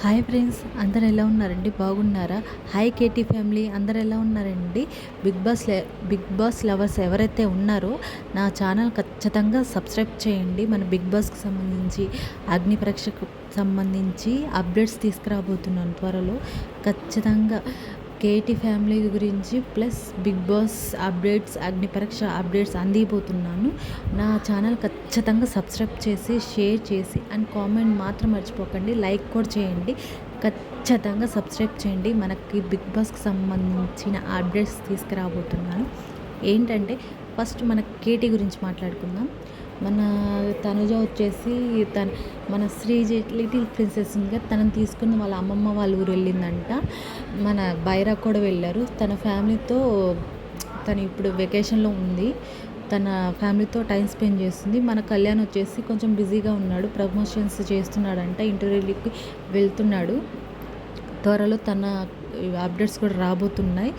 Hi friends, అందరు ఎలా ఉన్నారండి? బాగున్నారా? హాయ్ కేటీ ఫ్యామిలీ, అందరు ఎలా ఉన్నారండి? బిగ్ బాస్ లవర్స్ ఎవరైతే ఉన్నారో నా ఛానల్ ఖచ్చితంగా సబ్స్క్రైబ్ చేయండి. మన బిగ్ బాస్కి సంబంధించి, అగ్ని పరీక్షకు సంబంధించి అప్డేట్స్ తీసుకురాబోతున్నాను త్వరలో. ఖచ్చితంగా కేటీ ఫ్యామిలీ గురించి ప్లస్ బిగ్ బాస్ అప్డేట్స్, అగ్ని పరీక్ష అప్డేట్స్ అందిపోతున్నాను. నా ఛానల్ ఖచ్చితంగా సబ్స్క్రైబ్ చేసి, షేర్ చేసి అండ్ కామెంట్ మాత్రం మర్చిపోకండి. లైక్ కూడా చేయండి. ఖచ్చితంగా సబ్స్క్రైబ్ చేయండి. మనకి బిగ్ బాస్కి సంబంధించిన అప్డేట్స్ తీసుకురాబోతున్నాను. ఏంటంటే ఫస్ట్ మన కేటీ గురించి మాట్లాడుకుందాం. మన తనుజ వచ్చేసి మన శ్రీజ లిటిల్ ప్రిన్సెస్ ఉంది, తనని తీసుకుని వాళ్ళ అమ్మమ్మ వాళ్ళ ఊరు వెళ్ళిందంట. మన బైరా కూడా వెళ్ళారు. తన ఫ్యామిలీతో తను ఇప్పుడు వెకేషన్లో ఉంది. తన ఫ్యామిలీతో టైం స్పెండ్ చేస్తుంది. మన కళ్యాణ్ వచ్చేసి కొంచెం బిజీగా ఉన్నాడు, ప్రమోషన్స్ చేస్తున్నాడంట, ఇంటర్వ్యూకి వెళ్తున్నాడు. త్వరలో తన అప్డేట్స్ కూడా రాబోతున్నాయి.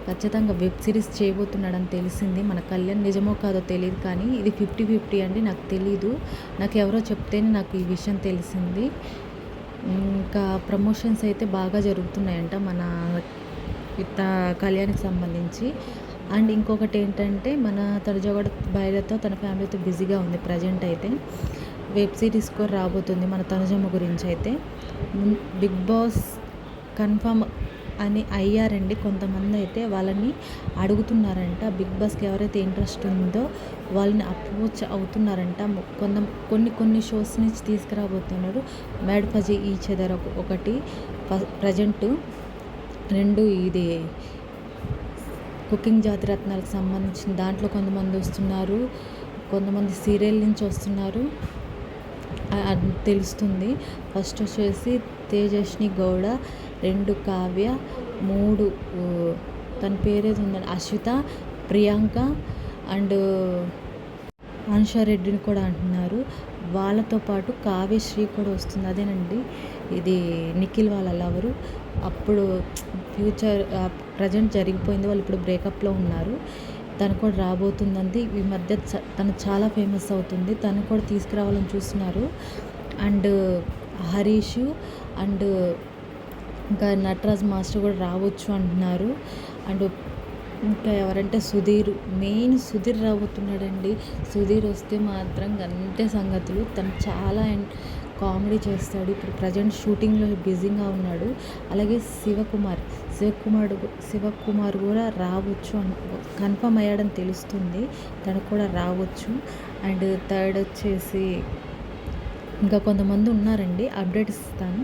ఖచ్చితంగా వెబ్ సిరీస్ చేయబోతున్నాడని తెలిసింది. మన కళ్యాణ్ నిజమో కాదో తెలియదు, కానీ ఇది 50-50 అండి. నాకు తెలీదు, నాకు ఎవరో చెప్తేనే నాకు ఈ విషయం తెలిసింది. ఇంకా ప్రమోషన్స్ అయితే బాగా జరుగుతున్నాయంట మన కళ్యాణ్కి సంబంధించి. అండ్ ఇంకొకటి ఏంటంటే మన తనుజగడ బయలుతో తన ఫ్యామిలీతో బిజీగా ఉంది ప్రజెంట్ అయితే. వెబ్ సిరీస్ కూడా రాబోతుంది మన తనుజమ్మ గురించి అయితే. బిగ్ బాస్ కన్ఫర్మ్ అని అయ్యారండి. కొంతమంది అయితే వాళ్ళని అడుగుతున్నారంట. బిగ్ బాస్కి ఎవరైతే ఇంట్రెస్ట్ ఉందో వాళ్ళని అప్రోచ్ అవుతున్నారంట. కొన్ని షోస్ నుంచి తీసుకురాబోతున్నారు. మ్యాడ్ ఫజీ ఈచ్ అదర్ ఒకటి ప్రజెంటు, 2 ఇది కుకింగ్ జాతిరత్నాలకు సంబంధించిన దాంట్లో కొంతమంది వస్తున్నారు, కొంతమంది సీరియల్ నుంచి వస్తున్నారు అది తెలుస్తుంది. ఫస్ట్ వచ్చేసి తేజస్విని గౌడ, 2 కావ్య, 3 తన పేరేది ఉందండి అశ్విత, ప్రియాంక అండ్ రెడ్డిని కూడా అంటున్నారు. వాళ్ళతో పాటు కావ్యశ్రీ కూడా వస్తుంది. అదేనండి ఇది నిఖిల్ వాళ్ళ లవరు. అప్పుడు ఫ్యూచర్ ప్రజెంట్ జరిగిపోయింది, వాళ్ళు ఇప్పుడు బ్రేకప్లో ఉన్నారు. తను కూడా రాబోతుందండి. ఈ మధ్య తను చాలా ఫేమస్ అవుతుంది. తను కూడా తీసుకురావాలని చూస్తున్నారు. అండ్ హరీష్ అండ్ ఇంకా నటరాజ్ మాస్టర్ కూడా రావచ్చు అంటున్నారు. అండ్ ఇంకా ఎవరంటే మెయిన్ సుధీర్ రాబోతున్నాడండి. సుధీర్ వస్తే మాత్రం అంతే సంగతులు. తను చాలా కామెడీ చేస్తాడు. ఇప్పుడు ప్రజెంట్ షూటింగ్లో బిజీగా ఉన్నాడు. అలాగే శివకుమార్ కూడా రావచ్చు, కన్ఫర్మ్ అయ్యాడని తెలుస్తుంది. తను కూడా రావచ్చు. అండ్ థర్డ్ వచ్చేసి ఇంకా కొంతమంది ఉన్నారండి. అప్డేట్ ఇస్తాను.